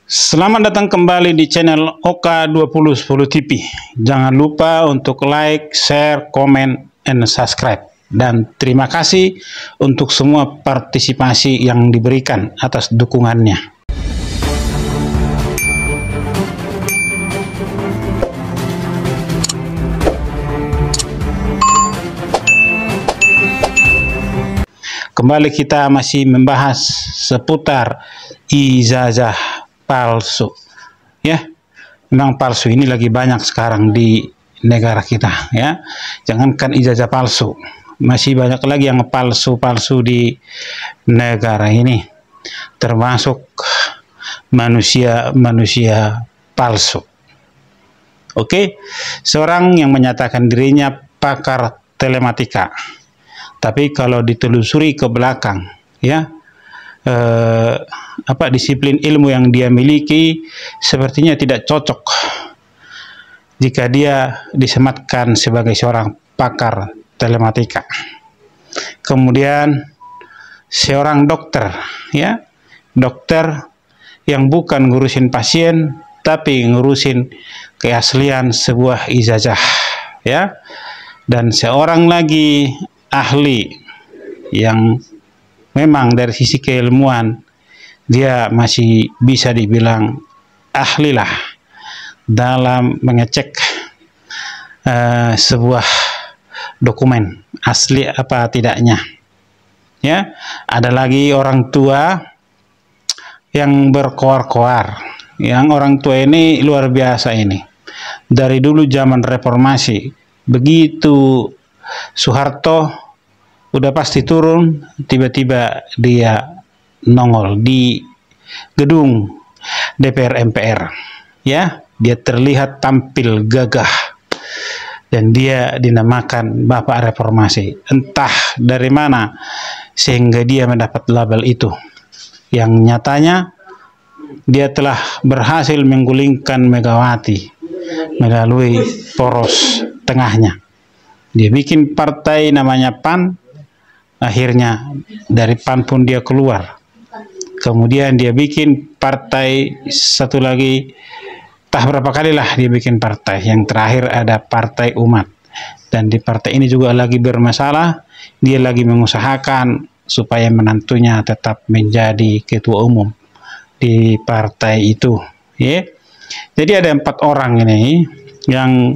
Selamat datang kembali di channel Oka2010 TV. Jangan lupa untuk like, share, komen, and subscribe. Dan terima kasih untuk semua partisipasi yang diberikan atas dukungannya. Kembali kita masih membahas seputar ijazah palsu, ya. Memang palsu ini lagi banyak sekarang di negara kita, ya. Jangankan ijazah palsu, masih banyak lagi yang palsu-palsu di negara ini, termasuk manusia palsu. Oke, seorang yang menyatakan dirinya pakar telematika, tapi kalau ditelusuri ke belakang, ya, disiplin ilmu yang dia miliki sepertinya tidak cocok jika dia disematkan sebagai seorang pakar telematika. Kemudian seorang dokter, ya, dokter yang bukan ngurusin pasien tapi ngurusin keaslian sebuah ijazah, ya. Dan seorang lagi ahli yang memang dari sisi keilmuan dia masih bisa dibilang ahli lah dalam mengecek sebuah dokumen asli apa tidaknya, ya. Ada lagi orang tua yang berkoar-koar, yang orang tua ini luar biasa ini. Dari dulu zaman reformasi, begitu Soeharto udah pasti turun, tiba-tiba dia nongol di gedung DPR MPR, ya. Dia terlihat tampil gagah dan dia dinamakan Bapak Reformasi. Entah dari mana sehingga dia mendapat label itu, yang nyatanya dia telah berhasil menggulingkan Megawati melalui poros tengahnya. Dia bikin partai namanya PAN, akhirnya dari PAN pun dia keluar. Kemudian dia bikin partai satu lagi, entah berapa kali lah dia bikin partai. Yang terakhir ada Partai Umat. Dan di partai ini juga lagi bermasalah, dia lagi mengusahakan supaya menantunya tetap menjadi ketua umum di partai itu, ya. Jadi ada 4 orang ini yang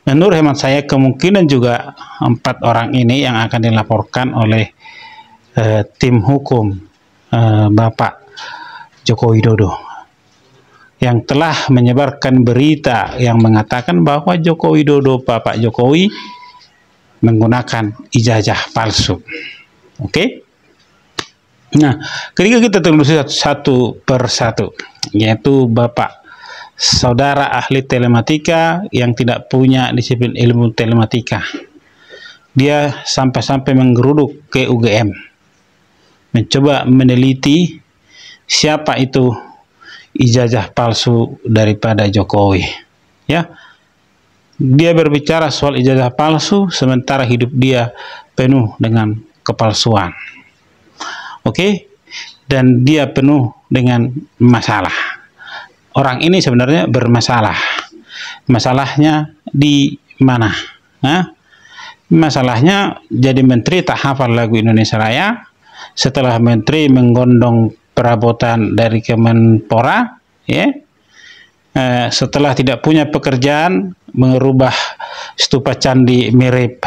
menurut hemat saya kemungkinan juga 4 orang ini yang akan dilaporkan oleh tim hukum Bapak Joko Widodo, yang telah menyebarkan berita yang mengatakan bahwa Joko Widodo, Bapak Jokowi, menggunakan ijazah palsu. Oke? Nah, ketika kita telusuri satu persatu, yaitu Bapak saudara ahli telematika yang tidak punya disiplin ilmu telematika. Dia sampai-sampai menggeruduk ke UGM, mencoba meneliti siapa itu ijazah palsu daripada Jokowi, ya. Dia berbicara soal ijazah palsu sementara hidup dia penuh dengan kepalsuan. Oke? Dan dia penuh dengan masalah. Orang ini sebenarnya bermasalah. Masalahnya di mana? Nah, masalahnya jadi menteri tak hafal lagu Indonesia Raya. Setelah menteri menggondong perabotan dari Kemenpora, ya. Setelah tidak punya pekerjaan, merubah stupa candi mirip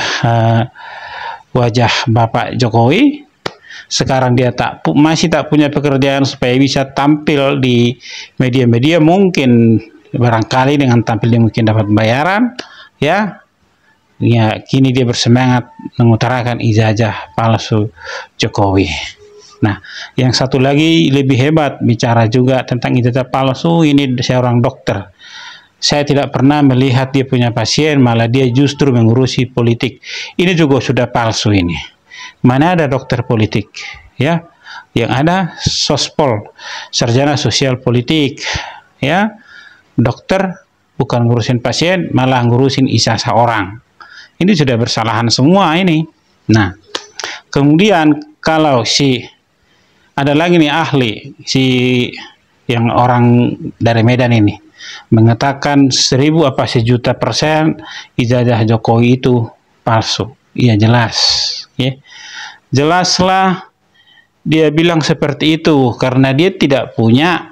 wajah Bapak Jokowi. Sekarang dia masih tak punya pekerjaan supaya bisa tampil di media-media, mungkin barangkali dengan tampil dia mungkin dapat bayaran, ya. Ya, kini dia bersemangat mengutarakan ijazah palsu Jokowi. Nah, yang satu lagi lebih hebat bicara juga tentang ijazah palsu, ini seorang dokter. Saya tidak pernah melihat dia punya pasien, malah dia justru mengurusi politik. Ini juga sudah palsu ini. Mana ada dokter politik, ya? Yang ada sospol, sarjana sosial politik, ya. Dokter bukan ngurusin pasien, malah ngurusin ijazah orang. Ini sudah bersalahan semua ini. Nah, kemudian kalau ada lagi nih ahli, si yang orang dari Medan ini mengatakan 1000 apa 1.000.000% ijazah Jokowi itu palsu. Iya jelas, ya. Jelaslah dia bilang seperti itu karena dia tidak punya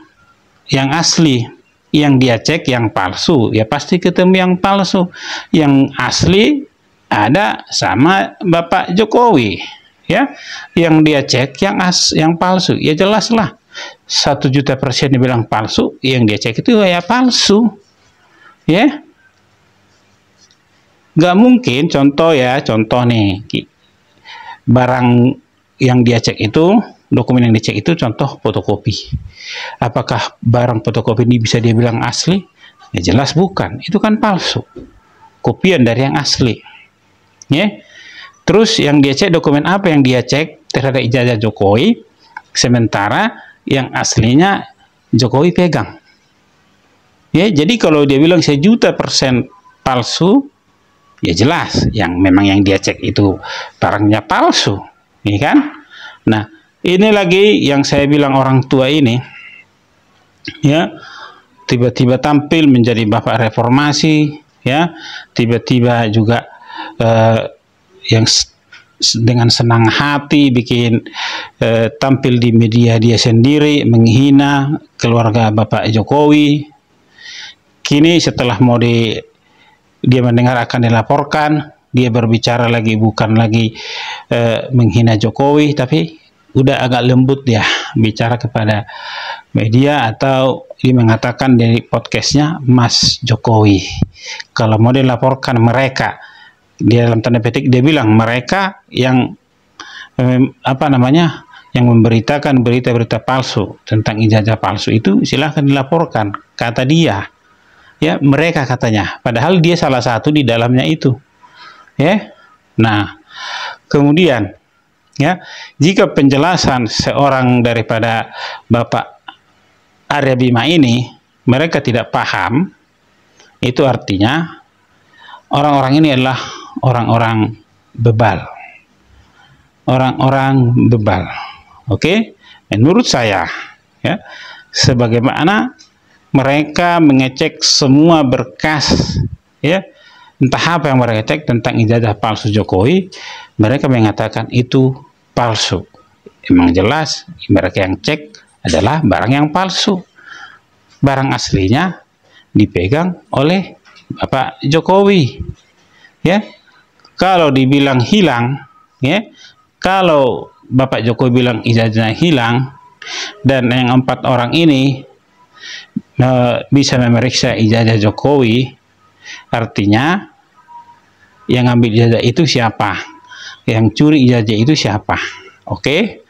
yang asli. Yang dia cek yang palsu, ya pasti ketemu yang palsu. Yang asli ada sama Bapak Jokowi, ya. Yang dia cek yang palsu, ya jelaslah. 1.000.000% dibilang palsu, yang dia cek itu ya palsu, ya. Nggak mungkin, contoh nih, barang yang dia cek itu, dokumen yang dicek itu contoh fotokopi. Apakah barang fotokopi ini bisa dia bilang asli? Ya jelas bukan, itu kan palsu. Kopian dari yang asli. Ya. Terus yang dia cek dokumen apa yang dia cek terhadap ijazah Jokowi, sementara yang aslinya Jokowi pegang. Ya, jadi kalau dia bilang 1.000.000% palsu, ya jelas memang yang dia cek itu barangnya palsu, ya kan? Nah, ini lagi yang saya bilang orang tua ini, ya, tiba-tiba tampil menjadi bapak reformasi, ya, tiba-tiba juga yang dengan senang hati bikin tampil di media dia sendiri menghina keluarga Bapak Jokowi. Kini setelah dia mendengar akan dilaporkan, dia berbicara lagi bukan lagi menghina Jokowi, tapi udah agak lembut dia bicara kepada media, atau dia mengatakan dari podcastnya Mas Jokowi. Kalau mau dilaporkan mereka, dia dalam tanda petik dia bilang mereka yang yang memberitakan berita-berita palsu tentang ijazah palsu itu silahkan dilaporkan, kata dia. Ya, mereka katanya, padahal dia salah satu di dalamnya itu. Ya. Nah, kemudian ya, jika penjelasan seorang daripada Bapak Arya Bima ini mereka tidak paham, itu artinya orang-orang ini adalah orang-orang bebal. Orang-orang bebal. Oke? Menurut saya, ya, sebagaimana mereka mengecek semua berkas, ya, entah apa yang mereka cek tentang ijazah palsu Jokowi, mereka mengatakan itu palsu. Emang jelas mereka yang cek adalah barang yang palsu. Barang aslinya dipegang oleh Bapak Jokowi. Ya. Kalau dibilang hilang, ya, kalau Bapak Jokowi bilang ijazahnya hilang dan yang 4 orang ini bisa memeriksa ijazah Jokowi, artinya yang ambil ijazah itu siapa, yang curi ijazah itu siapa. Oke,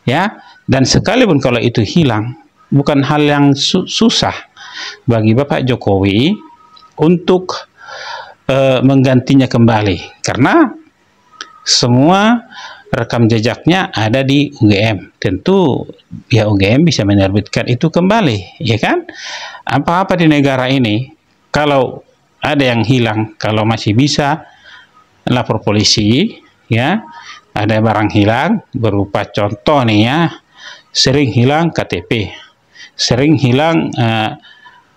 ya. Dan sekalipun kalau itu hilang, bukan hal yang susah bagi Bapak Jokowi untuk menggantinya kembali, karena semua rekam jejaknya ada di UGM. Tentu pihak UGM bisa menerbitkan itu kembali, ya kan? Apa-apa di negara ini, kalau ada yang hilang, kalau masih bisa lapor polisi, ya. Ada barang hilang berupa contoh nih, ya, sering hilang KTP, sering hilang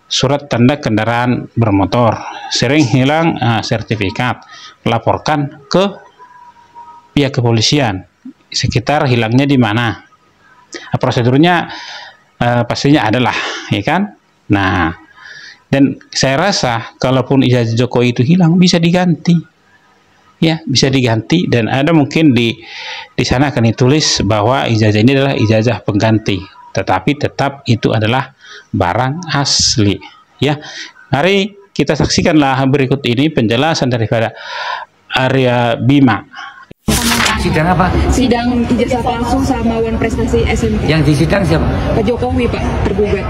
surat tanda kendaraan bermotor, sering hilang sertifikat, laporkan ke pihak kepolisian sekitar hilangnya di mana. Prosedurnya pastinya adalah, ya kan? Nah, dan saya rasa kalaupun ijazah Jokowi itu hilang bisa diganti, ya, bisa diganti, dan ada mungkin di sana akan ditulis bahwa ijazah ini adalah ijazah pengganti, tetapi tetap itu adalah barang asli, ya. Mari kita saksikanlah berikut ini penjelasan daripada Arya Bima. Sidang apa? Sidang ijazah palsu sama wan prestasi SMP. Yang di sidang siapa? Pak Jokowi, Pak, tergugat.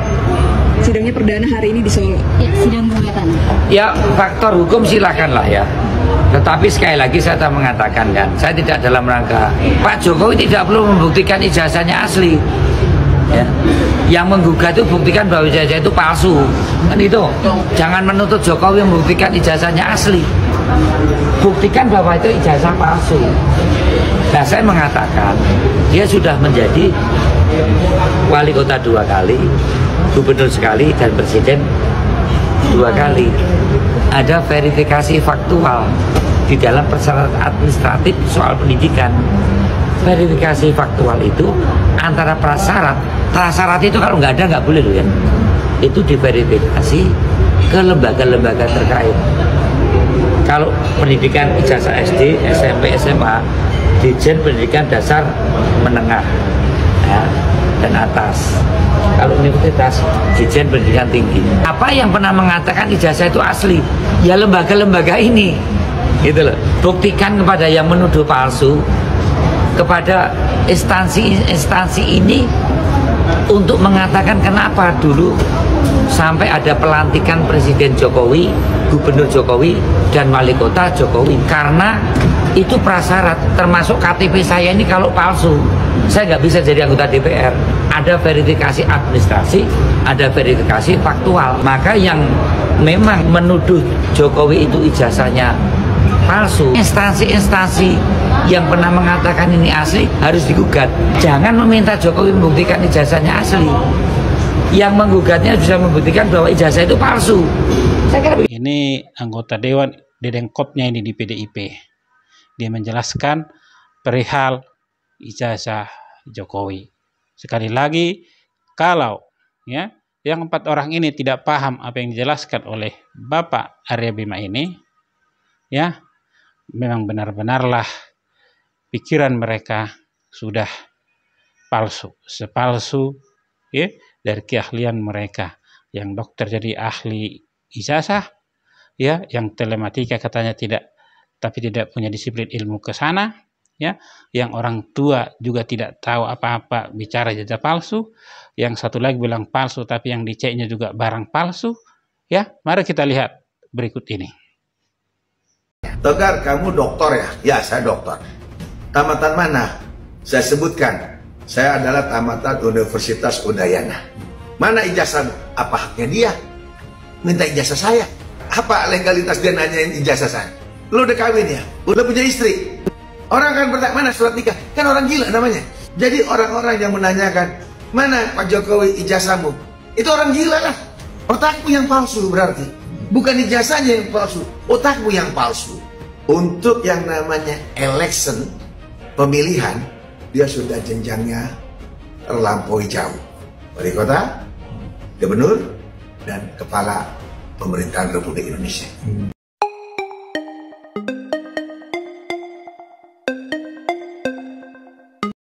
Sidangnya perdana hari ini di Solo. Ya, sidang gugatan. Ya, faktor hukum silakanlah, ya. Tetapi sekali lagi saya tak mengatakan, kan, saya tidak dalam rangka Pak Jokowi tidak perlu membuktikan ijazahnya asli. Ya. Yang menggugat itu buktikan bahwa ijazah itu palsu, kan itu. Jangan menuntut Jokowi membuktikan ijazahnya asli. Buktikan bahwa itu ijazah palsu. Nah, saya mengatakan dia sudah menjadi Wali kota 2 kali, gubernur sekali, dan presiden 2 kali. Ada verifikasi faktual di dalam persyaratan administratif soal pendidikan. Verifikasi faktual itu antara prasyarat itu kalau nggak ada nggak boleh loh ya. Itu diverifikasi ke lembaga-lembaga terkait. Kalau pendidikan ijazah SD, SMP, SMA, Ditjen Pendidikan Dasar Menengah ya, dan atas. Kalau universitas, Ditjen Pendidikan Tinggi. Apa yang pernah mengatakan ijazah itu asli? Ya lembaga-lembaga ini, gitu loh. Buktikan kepada yang menuduh palsu, kepada instansi ini untuk mengatakan kenapa dulu sampai ada pelantikan Presiden Jokowi, Gubernur Jokowi, dan Wali Kota Jokowi. Karena itu prasyarat, termasuk KTP saya ini kalau palsu, saya nggak bisa jadi anggota DPR. Ada verifikasi administrasi, ada verifikasi faktual. Maka yang memang menuduh Jokowi itu ijazahnya palsu, instansi-instansi yang pernah mengatakan ini asli harus digugat. Jangan meminta Jokowi membuktikan ijazahnya asli. Yang menggugatnya bisa membuktikan bahwa ijazah itu palsu. Saya kira ini anggota Dewan Dedengkotnya ini di PDIP. Dia menjelaskan perihal ijazah Jokowi. Sekali lagi, kalau ya yang 4 orang ini tidak paham apa yang dijelaskan oleh Bapak Arya Bima ini, ya memang benar-benarlah pikiran mereka sudah palsu, sepalsu ya dari keahlian mereka. Yang dokter jadi ahli ijazah, ya, yang telematika katanya tidak punya disiplin ilmu ke sana, ya, yang orang tua juga tidak tahu apa-apa bicara ijazah palsu, yang satu lagi bilang palsu tapi yang diceknya juga barang palsu, ya. Mari kita lihat berikut ini. Togar, kamu dokter ya? Ya, saya dokter. Tamatan mana? Saya sebutkan, saya adalah tamatan Universitas Udayana. Mana ijazah? Apa haknya dia minta ijazah saya? Apa legalitas dia nanyain ijazah saya? Lu udah kawin ya? Udah punya istri? Orang kan bertanya, mana surat nikah? Kan orang gila namanya. Jadi orang-orang yang menanyakan, mana Pak Jokowi ijazahmu? Itu orang gila lah. Otakmu yang palsu berarti. Bukan ijazahnya yang palsu, otakmu yang palsu. Untuk yang namanya election, pemilihan, dia sudah jenjangnya terlampaui jauh. Wali kota, gubernur, dan kepala pemerintahan Republik Indonesia.